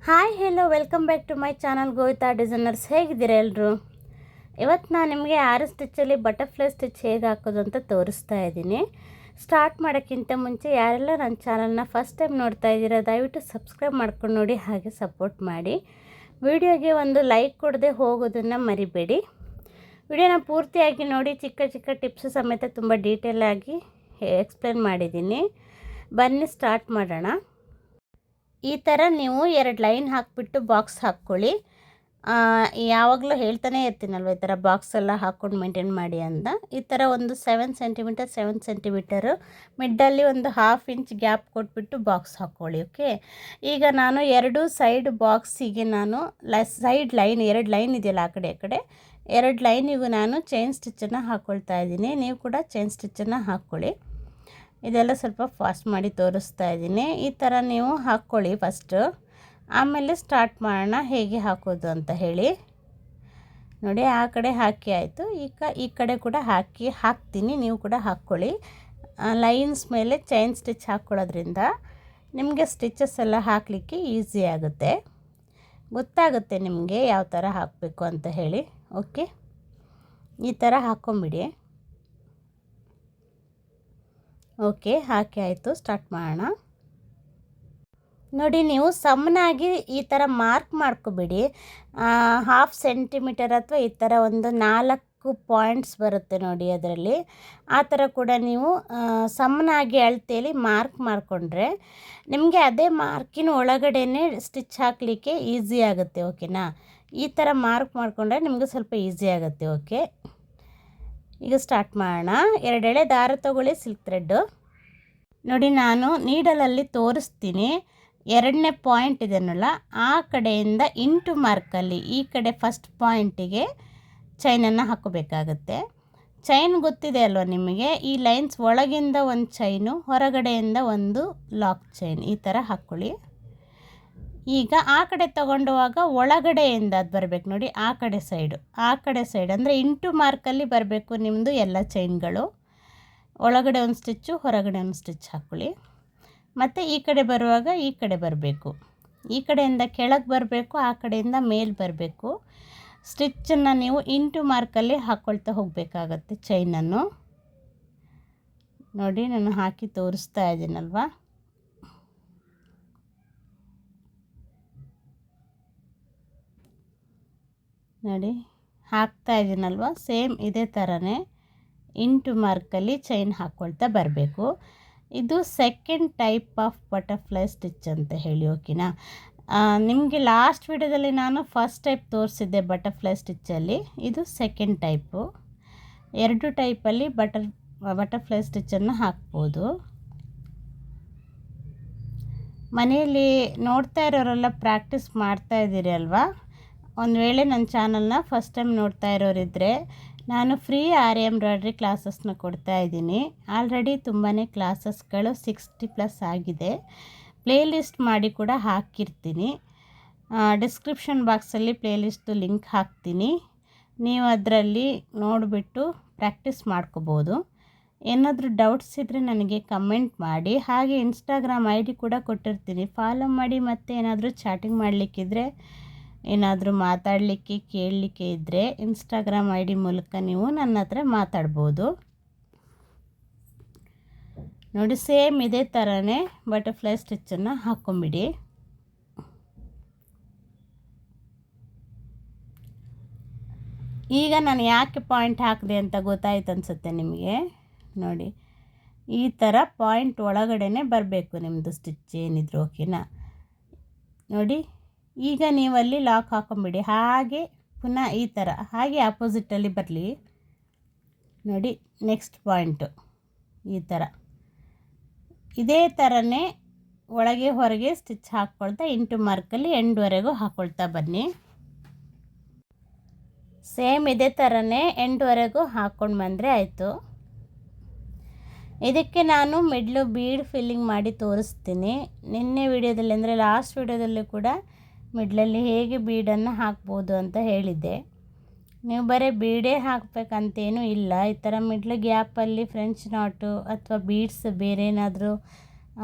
Hi hello welcome back to my channel Govita designers. ಹೇಗಿದ್ದೀರಾ ಎಲ್ಲರೂ? ಇವತ್ತು ನಾನು ನಿಮಗೆ 6 ಸ್ಟಿಚ್ಚಲ್ಲಿ ಬಟರ್ಫ್ಲೈ ಸ್ಟಿಚ್ ಹೇಗೆ ಹಾಕೋದು ಅಂತ ತೋರಿಸ್ತಾ ಇದ್ದೀನಿ. ಸ್ಟಾರ್ಟ್ ಮಾಡೋಕ್ಕಿಂತ ಮುಂಚೆ ಯಾರೆಲ್ಲ ನನ್ನ ಚಾನಲ್ನ ಫಸ್ಟ್ ಟೈಮ್ ನೋಡ್ತಾ ಇದ್ದೀರಾ ದಯವಿಟ್ಟು ಸಬ್ಸ್ಕ್ರೈಬ್ ಮಾಡ್ಕೊಂಡು ನೋಡಿ, ಹಾಗೆ ಸಪೋರ್ಟ್ ಮಾಡಿ. ವಿಡಿಯೋಗೆ ಒಂದು ಲೈಕ್ ಕೊಡದೆ ಹೋಗೋದನ್ನು ಮರಿಬೇಡಿ. ವಿಡಿಯೋನ ಪೂರ್ತಿಯಾಗಿ ನೋಡಿ, ಚಿಕ್ಕ ಚಿಕ್ಕ ಟಿಪ್ಸ್ ಸಮೇತ ತುಂಬ ಡೀಟೇಲಾಗಿ ಎಕ್ಸ್ಪ್ಲೇನ್ ಮಾಡಿದ್ದೀನಿ. ಬನ್ನಿ ಸ್ಟಾರ್ಟ್ ಮಾಡೋಣ. ಈ ಥರ ನೀವು 2 ಲೈನ್ ಹಾಕಿಬಿಟ್ಟು ಬಾಕ್ಸ್ ಹಾಕ್ಕೊಳ್ಳಿ. ಯಾವಾಗಲೂ ಹೇಳ್ತಾನೆ ಇರ್ತೀನಲ್ವ, ಈ ಥರ ಬಾಕ್ಸ್ ಎಲ್ಲ ಹಾಕ್ಕೊಂಡು ಮೇಂಟೈನ್ ಮಾಡಿ ಅಂತ. ಈ ಥರ ಒಂದು 7 ಸೆಂಟಿಮೀಟರು ಮಿಡ್ಡಲ್ಲಿ ಒಂದು 1/2 ಇಂಚ್ ಗ್ಯಾಪ್ ಕೊಟ್ಬಿಟ್ಟು ಬಾಕ್ಸ್ ಹಾಕ್ಕೊಳ್ಳಿ. ಓಕೆ, ಈಗ ನಾನು 2 ಸೈಡ್ ಬಾಕ್ಸಿಗೆ ನಾನು ಸೈಡ್ ಲೈನ್ 2 ಲೈನ್ ಇದೆಯಲ್ಲ ಆ ಕಡೆ 2 ಲೈನಿಗೂ ನಾನು ಚೈನ್ ಸ್ಟಿಚ್ಚನ್ನು ಹಾಕ್ಕೊಳ್ತಾ ಇದ್ದೀನಿ. ನೀವು ಕೂಡ ಚೈನ್ ಸ್ಟಿಚ್ಚನ್ನು ಹಾಕ್ಕೊಳ್ಳಿ. ಇದೆಲ್ಲ ಸ್ವಲ್ಪ ಫಾಸ್ಟ್ ಮಾಡಿ ತೋರಿಸ್ತಾ ಇದ್ದೀನಿ. ಈ ಥರ ನೀವು ಹಾಕ್ಕೊಳ್ಳಿ ಫಸ್ಟು, ಆಮೇಲೆ ಸ್ಟಾರ್ಟ್ ಮಾಡೋಣ ಹೇಗೆ ಹಾಕೋದು ಅಂತ ಹೇಳಿ. ನೋಡಿ, ಆ ಕಡೆ ಹಾಕಿ ಆಯಿತು. ಈಗ ಈ ಕಡೆ ಕೂಡ ಹಾಕ್ತೀನಿ, ನೀವು ಕೂಡ ಹಾಕ್ಕೊಳ್ಳಿ. ಲೈನ್ಸ್ ಮೇಲೆ ಚೈನ್ ಸ್ಟಿಚ್ ಹಾಕ್ಕೊಳ್ಳೋದ್ರಿಂದ ನಿಮಗೆ ಸ್ಟಿಚಸ್ ಎಲ್ಲ ಹಾಕಲಿಕ್ಕೆ ಈಸಿ ಆಗುತ್ತೆ, ಗೊತ್ತಾಗುತ್ತೆ ನಿಮಗೆ ಯಾವ ಥರ ಹಾಕಬೇಕು ಅಂತ ಹೇಳಿ. ಓಕೆ, ಈ ಥರ ಹಾಕ್ಕೊಂಬಿಡಿ. ಓಕೆ, ಹಾಕಿ ಆಯಿತು. ಸ್ಟಾರ್ಟ್ ಮಾಡೋಣ. ನೋಡಿ, ನೀವು ಸಮನಾಗಿ ಈ ಥರ ಮಾರ್ಕ್ ಮಾಡ್ಕೊಬಿಡಿ. 1/2 ಸೆಂಟಿಮೀಟರ್ ಅಥವಾ ಈ ಥರ ಒಂದು 4 ಪಾಯಿಂಟ್ಸ್ ಬರುತ್ತೆ ನೋಡಿ ಅದರಲ್ಲಿ. ಆ ಥರ ಕೂಡ ನೀವು ಸಮನಾಗಿ ಅಳತೆಯಲ್ಲಿ ಮಾರ್ಕ್ ಮಾಡಿಕೊಂಡ್ರೆ ನಿಮಗೆ ಅದೇ ಮಾರ್ಕಿನ ಒಳಗಡೆನೇ ಸ್ಟಿಚ್ ಹಾಕಲಿಕ್ಕೆ ಈಸಿ ಆಗುತ್ತೆ. ಓಕೆನಾ? ಈ ಥರ ಮಾರ್ಕ್ ಮಾಡಿಕೊಂಡ್ರೆ ನಿಮಗೆ ಸ್ವಲ್ಪ ಈಸಿ ಆಗುತ್ತೆ. ಓಕೆ, ಈಗ ಸ್ಟಾರ್ಟ್ ಮಾಡೋಣ. 2 ಎಳೆ ದಾರ ತಗೊಳ್ಳಿ, ಸಿಲ್ಕ್ ಥ್ರೆಡ್ಡು. ನೋಡಿ, ನಾನು ನೀಡಲಲ್ಲಿ ತೋರಿಸ್ತೀನಿ. 2ನೇ ಪಾಯಿಂಟ್ ಇದೆಯಲ್ಲ, ಆ ಕಡೆಯಿಂದ ಇಂಟು ಮಾರ್ಕಲ್ಲಿ ಈ ಕಡೆ ಫಸ್ಟ್ ಪಾಯಿಂಟಿಗೆ ಚೈನನ್ನು ಹಾಕೋಬೇಕಾಗುತ್ತೆ. ಚೈನ್ ಗೊತ್ತಿದೆ ಅಲ್ವ ನಿಮಗೆ? ಈ ಲೈನ್ಸ್ ಒಳಗಿಂದ ಒಂದು ಚೈನು, ಹೊರಗಡೆಯಿಂದ ಒಂದು ಲಾಕ್ ಚೈನ್, ಈ ಥರ ಹಾಕ್ಕೊಳ್ಳಿ. ಈಗ ಆ ಕಡೆ ತೊಗೊಂಡೋವಾಗ ಒಳಗಡೆಯಿಂದ ಅದು ಬರಬೇಕು ನೋಡಿ, ಆ ಕಡೆ ಸೈಡ್ ಅಂದರೆ ಇಂಟು ಮಾರ್ಕಲ್ಲಿ ಬರಬೇಕು ನಿಮ್ಮದು ಎಲ್ಲ ಚೈನ್ಗಳು. ಒಳಗಡೆ ಒಂದು ಸ್ಟಿಚ್ಚು, ಹೊರಗಡೆ ಒಂದು ಸ್ಟಿಚ್ ಹಾಕ್ಕೊಳ್ಳಿ. ಮತ್ತು ಈ ಕಡೆ ಬರುವಾಗ ಈ ಕಡೆ ಬರಬೇಕು, ಈ ಕಡೆಯಿಂದ ಕೆಳಗೆ ಬರಬೇಕು, ಆ ಕಡೆಯಿಂದ ಮೇಲೆ ಬರಬೇಕು. ಸ್ಟಿಚ್ಚನ್ನು ನೀವು ಇಂಟು ಮಾರ್ಕಲ್ಲಿ ಹಾಕ್ಕೊಳ್ತಾ ಹೋಗಬೇಕಾಗತ್ತೆ ಚೈನನ್ನು. ನೋಡಿ, ನಾನು ಹಾಕಿ ತೋರಿಸ್ತಾ ಇದ್ದೀನಲ್ವ. ನೋಡಿ, ಹಾಕ್ತಾ ಇದ್ದೀನಲ್ವ, ಸೇಮ್ ಇದೇ ಥರನೇ ಇಂಟು ಮಾರ್ಕಲ್ಲಿ ಚೈನ್ ಹಾಕ್ಕೊಳ್ತಾ ಬರಬೇಕು. ಇದು second type of butterfly stitch ಅಂತ ಹೇಳಿ. ಓಕೆನಾ? ನಿಮಗೆ ಲಾಸ್ಟ್ ವಿಡಿಯೋದಲ್ಲಿ ನಾನು ಫಸ್ಟ್ ಟೈಪ್ ತೋರಿಸಿದ್ದೆ ಬಟರ್ಫ್ಲೈ ಸ್ಟಿಚ್ಚಲ್ಲಿ, ಇದು ಸೆಕೆಂಡ್ ಟೈಪು. 2 ಟೈಪಲ್ಲಿ ಬಟರ್ಫ್ಲೈ ಸ್ಟಿಚ್ಚನ್ನು ಹಾಕ್ಬೋದು. ಮನೆಯಲ್ಲಿ ನೋಡ್ತಾ ಇರೋರೆಲ್ಲ ಪ್ರಾಕ್ಟೀಸ್ ಮಾಡ್ತಾ ಇದ್ದೀರಿ ಅಲ್ವಾ? ಒಂದು ವೇಳೆ ನನ್ನ ಚಾನಲ್ನ ಫಸ್ಟ್ ಟೈಮ್ ನೋಡ್ತಾ ಇರೋರಿದ್ದರೆ, ನಾನು ಫ್ರೀ ಆರಿ ಎಂಬ್ರಾಯ್ಡ್ರಿ ಕ್ಲಾಸಸ್ನ ಕೊಡ್ತಾ ಇದ್ದೀನಿ. ಆಲ್ರೆಡಿ ತುಂಬಾ ಕ್ಲಾಸಸ್ಗಳು 60+ ಆಗಿದೆ. ಪ್ಲೇಲಿಸ್ಟ್ ಮಾಡಿ ಕೂಡ ಹಾಕಿರ್ತೀನಿ. ಡಿಸ್ಕ್ರಿಪ್ಷನ್ ಬಾಕ್ಸಲ್ಲಿ ಪ್ಲೇಲಿಸ್ಟು ಲಿಂಕ್ ಹಾಕ್ತೀನಿ. ನೀವು ಅದರಲ್ಲಿ ನೋಡಿಬಿಟ್ಟು ಪ್ರಾಕ್ಟೀಸ್ ಮಾಡ್ಕೋಬೋದು. ಏನಾದರೂ ಡೌಟ್ಸ್ ಇದ್ದರೆ ನನಗೆ ಕಮೆಂಟ್ ಮಾಡಿ. ಹಾಗೆ ಇನ್ಸ್ಟಾಗ್ರಾಮ್ ID ಕೂಡ ಕೊಟ್ಟಿರ್ತೀನಿ, ಫಾಲೋ ಮಾಡಿ. ಮತ್ತು ಏನಾದರೂ ಚಾಟಿಂಗ್ ಮಾಡಲಿಕ್ಕಿದ್ರೆ, ಏನಾದರೂ ಮಾತಾಡಲಿಕ್ಕೆ ಕೇಳಲಿಕ್ಕೆ ಇದ್ದರೆ ಇನ್ಸ್ಟಾಗ್ರಾಮ್ ID ಮೂಲಕ ನೀವು ನನ್ನ ಹತ್ರ ಮಾತಾಡ್ಬೋದು. ನೋಡಿ, ಸೇಮ್ ಇದೇ ಥರನೇ ಬಟರ್ಫ್ಲೈ ಸ್ಟಿಚ್ಚನ್ನು ಹಾಕ್ಕೊಂಬಿಡಿ. ಈಗ ನಾನು ಯಾಕೆ ಪಾಯಿಂಟ್ ಹಾಕಿದೆ ಅಂತ ಗೊತ್ತಾಯ್ತು ಅನಿಸುತ್ತೆ ನಿಮಗೆ. ನೋಡಿ, ಈ ಥರ ಪಾಯಿಂಟ್ ಒಳಗಡೆನೇ ಬರಬೇಕು ನಿಮ್ಮದು ಸ್ಟಿಚ್ ಏನಿದ್ರು. ಓಕೆನಾ? ನೋಡಿ, ಈಗ ನೀವಲ್ಲಿ ಲಾಕ್ ಹಾಕೊಂಬಿಡಿ. ಹಾಗೆ ಪುನಃ ಈ ಥರ ಹಾಗೆ ಆಪೋಸಿಟಲ್ಲಿ ಬರಲಿ. ನೋಡಿ, ನೆಕ್ಸ್ಟ್ ಪಾಯಿಂಟು ಈ ಥರ ಇದೇ ಥರನೇ ಒಳಗೆ ಹೊರಗೆ ಸ್ಟಿಚ್ ಹಾಕ್ಕೊಳ್ತಾ ಇಂಟು ಮಾರ್ಕಲ್ಲಿ ಎಂಡ್ವರೆಗೂ ಹಾಕ್ಕೊಳ್ತಾ ಬನ್ನಿ. ಸೇಮ್ ಇದೇ ಥರನೇ ಎಂಡ್ವರೆಗೂ ಹಾಕ್ಕೊಂಡು ಬಂದರೆ ಆಯಿತು. ಇದಕ್ಕೆ ನಾನು ಮಿಡ್ಲು ಬೀಡ್ ಫಿಲ್ಲಿಂಗ್ ಮಾಡಿ ತೋರಿಸ್ತೀನಿ. ನಿನ್ನೆ ವಿಡಿಯೋದಲ್ಲಿ ಅಂದರೆ ಲಾಸ್ಟ್ ವಿಡಿಯೋದಲ್ಲಿ ಕೂಡ ಮಿಡ್ಲಲ್ಲಿ ಹೇಗೆ ಬೀಡನ್ನು ಹಾಕ್ಬೋದು ಅಂತ ಹೇಳಿದ್ದೆ. ನೀವು ಬರೀ ಬೀಡೇ ಹಾಕಬೇಕಂತೇನೂ ಇಲ್ಲ. ಈ ಥರ ಮಿಡ್ಲ್ ಗ್ಯಾಪಲ್ಲಿ ಫ್ರೆಂಚ್ ನಾಟು ಅಥವಾ ಬೀಡ್ಸ್ ಬೇರೆ ಏನಾದರೂ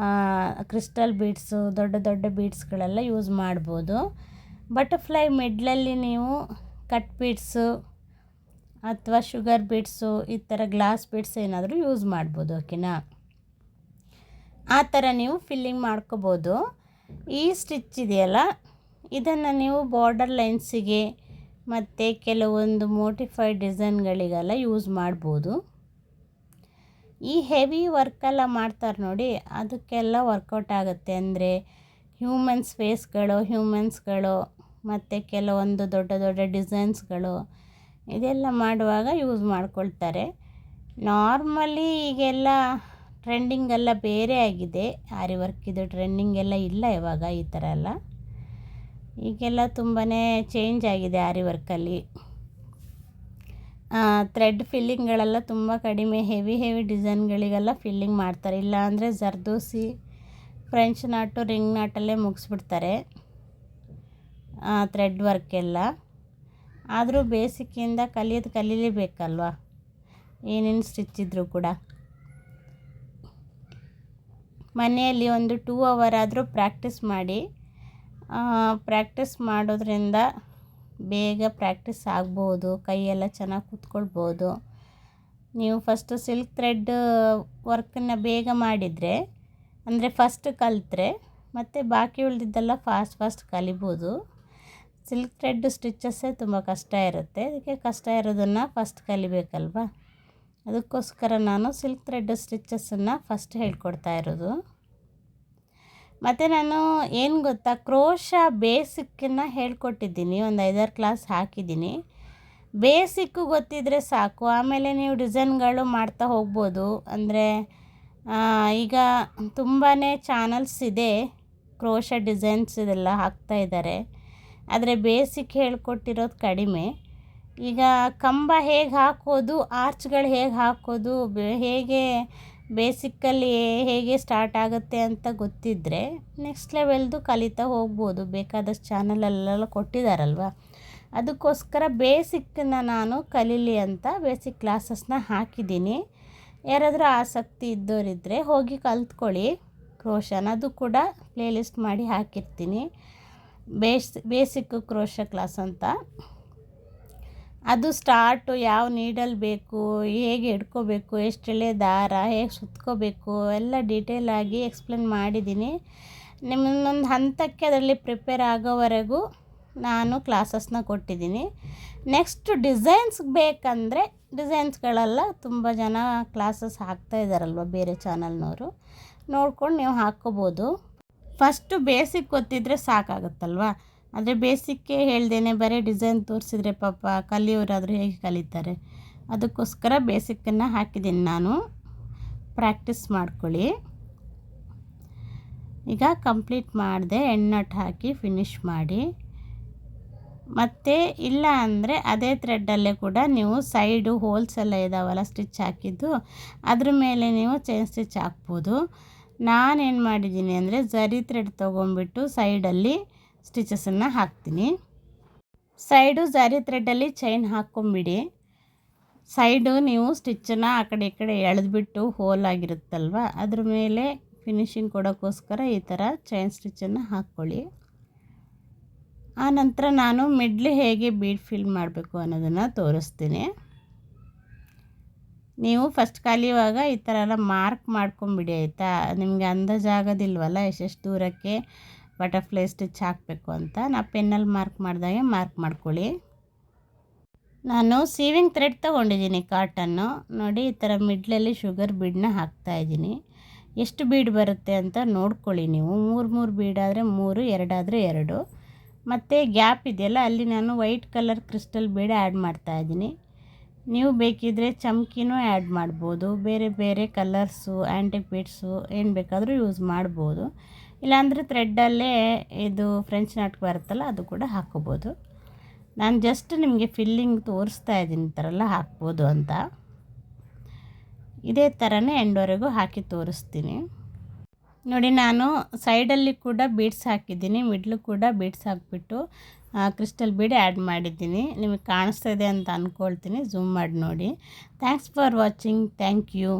ಕ್ರಿಸ್ಟಲ್ ಬೀಡ್ಸು, ದೊಡ್ಡ ದೊಡ್ಡ ಬೀಡ್ಸ್ಗಳೆಲ್ಲ ಯೂಸ್ ಮಾಡ್ಬೋದು. ಬಟರ್ಫ್ಲೈ ಮಿಡ್ಲಲ್ಲಿ ನೀವು ಕಟ್ ಬೀಡ್ಸು ಅಥವಾ ಶುಗರ್ ಬೀಡ್ಸು ಈ ಥರ ಗ್ಲಾಸ್ ಬೀಡ್ಸ್ ಏನಾದರೂ ಯೂಸ್ ಮಾಡ್ಬೋದು. ಓಕೆನಾ, ಆ ಥರ ನೀವು ಫಿಲ್ಲಿಂಗ್ ಮಾಡ್ಕೋಬೋದು. ಈ ಸ್ಟಿಚ್ ಇದೆಯಲ್ಲ, ಇದನ್ನು ನೀವು ಬಾರ್ಡರ್ ಲೈನ್ಸಿಗೆ ಮತ್ತು ಕೆಲವೊಂದು ಮೋಟಿಫೈಡ್ ಡಿಸೈನ್ಗಳಿಗೆಲ್ಲ ಯೂಸ್ ಮಾಡ್ಬೋದು. ಈ ಹೆವಿ ವರ್ಕೆಲ್ಲ ಮಾಡ್ತಾರೆ ನೋಡಿ, ಅದಕ್ಕೆಲ್ಲ ವರ್ಕೌಟ್ ಆಗುತ್ತೆ. ಅಂದರೆ ಹ್ಯೂಮನ್ಸ್ ಫೇಸ್ಗಳು ಮತ್ತು ಕೆಲವೊಂದು ದೊಡ್ಡ ದೊಡ್ಡ ಡಿಸೈನ್ಸ್ಗಳು ಇದೆಲ್ಲ ಮಾಡುವಾಗ ಯೂಸ್ ಮಾಡ್ಕೊಳ್ತಾರೆ. ನಾರ್ಮಲಿ ಈಗೆಲ್ಲ ಟ್ರೆಂಡಿಂಗೆಲ್ಲ ಬೇರೆ ಆಗಿದೆ. ಆರಿ ವರ್ಕಿದು ಟ್ರೆಂಡಿಂಗೆಲ್ಲ ಇಲ್ಲ ಇವಾಗ ಈ ಥರ ಎಲ್ಲ. ಈಗೆಲ್ಲ ತುಂಬಾ ಚೇಂಜ್ ಆಗಿದೆ ಆರಿ ವರ್ಕಲ್ಲಿ. ಥ್ರೆಡ್ ಫಿಲ್ಲಿಂಗ್ಗಳೆಲ್ಲ ತುಂಬ ಕಡಿಮೆ, ಹೆವಿ ಡಿಸೈನ್ಗಳಿಗೆಲ್ಲ ಫಿಲ್ಲಿಂಗ್ ಮಾಡ್ತಾರೆ. ಇಲ್ಲ ಅಂದರೆ ಜರ್ದೋಸಿ, ಫ್ರೆಂಚ್ ನಾಟು, ರಿಂಗ್ ನಾಟಲ್ಲೇ ಮುಗಿಸ್ಬಿಡ್ತಾರೆ ಥ್ರೆಡ್ ವರ್ಕೆಲ್ಲ. ಆದರೂ ಬೇಸಿಕ್ಕಿಂದ ಕಲೀಲೇಬೇಕಲ್ವ, ಏನೇನು ಸ್ಟಿಚ್ ಇದ್ದರೂ ಕೂಡ. ಮನೆಯಲ್ಲಿ ಒಂದು 2 hour ಆದರೂ ಪ್ರಾಕ್ಟೀಸ್ ಮಾಡಿ. ಪ್ರಾಕ್ಟೀಸ್ ಮಾಡೋದ್ರಿಂದ ಬೇಗ ಪ್ರಾಕ್ಟೀಸ್ ಆಗ್ಬೋದು, ಕೈಯೆಲ್ಲ ಚೆನ್ನಾಗಿ ಕೂತ್ಕೊಳ್ಬೋದು. ನೀವು ಫಸ್ಟು ಸಿಲ್ಕ್ ಥ್ರೆಡ್ ವರ್ಕನ್ನು ಬೇಗ ಮಾಡಿದರೆ, ಅಂದರೆ ಫಸ್ಟ್ ಕಲಿತ್ರೆ ಮತ್ತು ಬಾಕಿ ಉಳಿದಿದ್ದೆಲ್ಲ ಫಾಸ್ಟ್ ಕಲಿಬೋದು. ಸಿಲ್ಕ್ ಥ್ರೆಡ್ ಸ್ಟಿಚಸ್ಸೇ ತುಂಬ ಕಷ್ಟ ಇರುತ್ತೆ. ಅದಕ್ಕೆ ಕಷ್ಟ ಇರೋದನ್ನು ಫಸ್ಟ್ ಕಲಿಬೇಕಲ್ವ, ಅದಕ್ಕೋಸ್ಕರ ನಾನು ಸಿಲ್ಕ್ ಥ್ರೆಡ್ ಸ್ಟಿಚಸ್ಸನ್ನು ಫಸ್ಟ್ ಹೇಳ್ಕೊಡ್ತಾ ಇರೋದು. ಮತ್ತು ನಾನು ಏನು ಗೊತ್ತಾ, ಕ್ರೋಶಾ ಬೇಸಿಕ್ಕನ್ನು ಹೇಳ್ಕೊಟ್ಟಿದ್ದೀನಿ, ಒಂದು 5-6 ಕ್ಲಾಸ್ ಹಾಕಿದ್ದೀನಿ. ಬೇಸಿಕ್ಕು ಗೊತ್ತಿದ್ದರೆ ಸಾಕು, ಆಮೇಲೆ ನೀವು ಡಿಸೈನ್ಗಳು ಮಾಡ್ತಾ ಹೋಗ್ಬೋದು. ಅಂದರೆ ಈಗ ತುಂಬಾ ಚಾನಲ್ಸ್ ಇದೆ, ಕ್ರೋಶಾ ಡಿಸೈನ್ಸ್ ಇದೆಲ್ಲ ಹಾಕ್ತಾಯಿದ್ದಾರೆ. ಆದರೆ ಬೇಸಿಕ್ ಹೇಳ್ಕೊಟ್ಟಿರೋದು ಕಡಿಮೆ. ಈಗ ಕಂಬ ಹೇಗೆ ಹಾಕೋದು, ಆರ್ಚ್ಗಳು ಹೇಗೆ ಹಾಕೋದು, ಹೇಗೆ ಬೇಸಿಕ್ಕಲ್ಲಿ ಹೇಗೆ ಸ್ಟಾರ್ಟ್ ಆಗುತ್ತೆ ಅಂತ ಗೊತ್ತಿದ್ದರೆ ನೆಕ್ಸ್ಟ್ ಲೆವೆಲ್ದು ಕಲಿತಾ ಹೋಗ್ಬೋದು. ಬೇಕಾದಷ್ಟು ಚಾನಲಲ್ಲೆಲ್ಲ ಕೊಟ್ಟಿದ್ದಾರಲ್ವ, ಅದಕ್ಕೋಸ್ಕರ ಬೇಸಿಕ್ಕನ್ನು ನಾನು ಕಲೀಲಿ ಅಂತ ಬೇಸಿಕ್ ಕ್ಲಾಸಸ್ನ ಹಾಕಿದ್ದೀನಿ. ಯಾರಾದರೂ ಆಸಕ್ತಿ ಇದ್ದವರಿದ್ದರೆ ಹೋಗಿ ಕಲ್ತ್ಕೊಳ್ಳಿ ಕ್ರೋಶಾನ. ಅದು ಕೂಡ ಪ್ಲೇಲಿಸ್ಟ್ ಮಾಡಿ ಹಾಕಿರ್ತೀನಿ, ಬೇಸಿಕ್ ಕ್ರೋಶಾ ಕ್ಲಾಸ್ ಅಂತ. ಅದು ಸ್ಟಾರ್ಟು ಯಾವ ನೀಡಲ್ ಬೇಕು, ಹೇಗೆ ಹಿಡ್ಕೋಬೇಕು, ಎಷ್ಟು ಎಳೆ ದಾರ, ಹೇಗೆ ಸುತ್ಕೋಬೇಕು ಎಲ್ಲ ಡೀಟೇಲಾಗಿ ಎಕ್ಸ್ಪ್ಲೇನ್ ಮಾಡಿದ್ದೀನಿ. ನಿಮ್ಮನ್ನೊಂದು ಹಂತಕ್ಕೆ ಅದರಲ್ಲಿ ಪ್ರಿಪೇರ್ ಆಗೋವರೆಗೂ ನಾನು ಕ್ಲಾಸಸ್ನ ಕೊಟ್ಟಿದ್ದೀನಿ. ನೆಕ್ಸ್ಟ್ ಡಿಸೈನ್ಸ್ ಬೇಕಂದರೆ ಡಿಸೈನ್ಸ್ಗಳೆಲ್ಲ ತುಂಬ ಜನ ಕ್ಲಾಸಸ್ ಹಾಕ್ತಾ ಇದ್ದಾರಲ್ವ ಬೇರೆ ಚಾನಲ್ನವರು, ನೋಡ್ಕೊಂಡು ನೀವು ಹಾಕ್ಕೋಬೋದು. ಫಸ್ಟು ಬೇಸಿಕ್ ಗೊತ್ತಿದ್ದರೆ ಸಾಕಾಗುತ್ತಲ್ವ. ಆದರೆ ಬೇಸಿಕ್ಕೇ ಹೇಳ್ದೇನೆ ಬರೀ ಡಿಸೈನ್ ತೋರಿಸಿದ್ರೆ ಪಾಪ ಕಲಿಯೋರಾದರೂ ಹೇಗೆ ಕಲಿತಾರೆ. ಅದಕ್ಕೋಸ್ಕರ ಬೇಸಿಕ್ಕನ್ನು ಹಾಕಿದ್ದೀನಿ ನಾನು. ಪ್ರಾಕ್ಟೀಸ್ ಮಾಡ್ಕೊಳ್ಳಿ. ಈಗ ಕಂಪ್ಲೀಟ್ ಮಾಡಿದೆ, ಎಣ್ಣಟ್ ಹಾಕಿ ಫಿನಿಷ್ ಮಾಡಿ. ಮತ್ತು ಇಲ್ಲ ಅಂದರೆ ಅದೇ ಥ್ರೆಡ್ಡಲ್ಲೇ ಕೂಡ ನೀವು ಸೈಡು ಹೋಲ್ಸ್ ಎಲ್ಲ ಇದ್ದಾವಲ್ಲ ಸ್ಟಿಚ್ ಹಾಕಿದ್ದು, ಅದ್ರ ಮೇಲೆ ನೀವು ಚೈನ್ ಸ್ಟಿಚ್ ಹಾಕ್ಬೋದು. ನಾನೇನು ಮಾಡಿದ್ದೀನಿ ಅಂದರೆ ಜರಿ ಥ್ರೆಡ್ ತೊಗೊಂಡ್ಬಿಟ್ಟು ಸೈಡಲ್ಲಿ ಸ್ಟಿಚಸನ್ನು ಹಾಕ್ತೀನಿ. ಸೈಡು ಜರಿ ಥ್ರೆಡ್ಡಲ್ಲಿ ಚೈನ್ ಹಾಕ್ಕೊಂಬಿಡಿ. ಸೈಡು ನೀವು ಸ್ಟಿಚ್ಚನ್ನು ಆ ಕಡೆ ಈ ಕಡೆ ಎಳೆದ್ಬಿಟ್ಟು ಹೋಲ್ ಆಗಿರುತ್ತಲ್ವ, ಅದ್ರ ಮೇಲೆ ಫಿನಿಶಿಂಗ್ ಕೊಡೋಕ್ಕೋಸ್ಕರ ಈ ಥರ ಚೈನ್ ಸ್ಟಿಚ್ಚನ್ನು ಹಾಕ್ಕೊಳ್ಳಿ. ಆನಂತರ ನಾನು ಮಿಡ್ಲ್ ಹೇಗೆ ಬೀಡ್ ಫಿಲ್ ಮಾಡಬೇಕು ಅನ್ನೋದನ್ನು ತೋರಿಸ್ತೀನಿ. ನೀವು ಫಸ್ಟ್ ಕಲಿಯುವಾಗ ಈ ಥರ ಎಲ್ಲ ಮಾರ್ಕ್ ಮಾಡ್ಕೊಂಬಿಡಿ ಆಯಿತಾ. ನಿಮಗೆ ಅಂದಾಜಾಗೋದಿಲ್ವಲ್ಲ ಎಷ್ಟೆಷ್ಟು ದೂರಕ್ಕೆ ಬಟರ್ಫ್ಲೈ ಸ್ಟಿಚ್ ಹಾಕಬೇಕು ಅಂತ. ನಾ ಪೆನ್ನಲ್ಲಿ ಮಾರ್ಕ್ ಮಾಡಿದಾಗೆ ಮಾರ್ಕ್ ಮಾಡ್ಕೊಳ್ಳಿ. ನಾನು ಸೀವಿಂಗ್ ಥ್ರೆಡ್ ತೊಗೊಂಡಿದ್ದೀನಿ ಕಾಟನ್ನು. ನೋಡಿ ಈ ಥರ ಮಿಡ್ಲಲ್ಲಿ ಶುಗರ್ ಬೀಡನ್ನ ಹಾಕ್ತಾಯಿದ್ದೀನಿ. ಎಷ್ಟು ಬೀಡ್ ಬರುತ್ತೆ ಅಂತ ನೋಡ್ಕೊಳ್ಳಿ ನೀವು. 3 ಬೀಡ್ ಆದರೆ 3, 2 ಆದರೆ 2. ಮತ್ತು ಗ್ಯಾಪ್ ಇದೆಯಲ್ಲ ಅಲ್ಲಿ ನಾನು white colour crystal bead add ಮಾಡ್ತಾಯಿದ್ದೀನಿ. ನೀವು ಬೇಕಿದ್ದರೆ ಚಮ್ಕಿನೂ ಆ್ಯಡ್ ಮಾಡ್ಬೋದು. ಬೇರೆ ಬೇರೆ ಕಲರ್ಸು, ಆ್ಯಂಟಿಕ್ ಬೀಡ್ಸು ಏನು ಬೇಕಾದರೂ ಯೂಸ್ ಮಾಡ್ಬೋದು. ಇಲ್ಲಾಂದರೆ ಥ್ರೆಡ್ಡಲ್ಲೇ ಇದು ಫ್ರೆಂಚ್ ನಾಟ್ ಬರುತ್ತಲ್ಲ ಅದು ಕೂಡ ಹಾಕ್ಕೋಬೋದು. ನಾನು ಜಸ್ಟ್ ನಿಮಗೆ ಫಿಲ್ಲಿಂಗ್ ತೋರಿಸ್ತಾ ಇದ್ದೀನಿ ಈ ಥರ ಎಲ್ಲ ಹಾಕ್ಬೋದು ಅಂತ. ಇದೇ ಥರನೇ ಎಂಡ್ವರೆಗೂ ಹಾಕಿ ತೋರಿಸ್ತೀನಿ. ನೋಡಿ ನಾನು ಸೈಡಲ್ಲಿ ಕೂಡ ಬೀಡ್ಸ್ ಹಾಕಿದ್ದೀನಿ, ಮಿಡ್ಲು ಕೂಡ ಬೀಡ್ಸ್ ಹಾಕಿಬಿಟ್ಟು ಕ್ರಿಸ್ಟಲ್ ಬೀಡ್ ಆ್ಯಡ್ ಮಾಡಿದ್ದೀನಿ. ನಿಮಗೆ ಕಾಣಿಸ್ತಾ ಇದೆ ಅಂತ ಅಂದ್ಕೊಳ್ತೀನಿ. ಝೂಮ್ ಮಾಡಿ ನೋಡಿ. Thanks for watching. Thank you.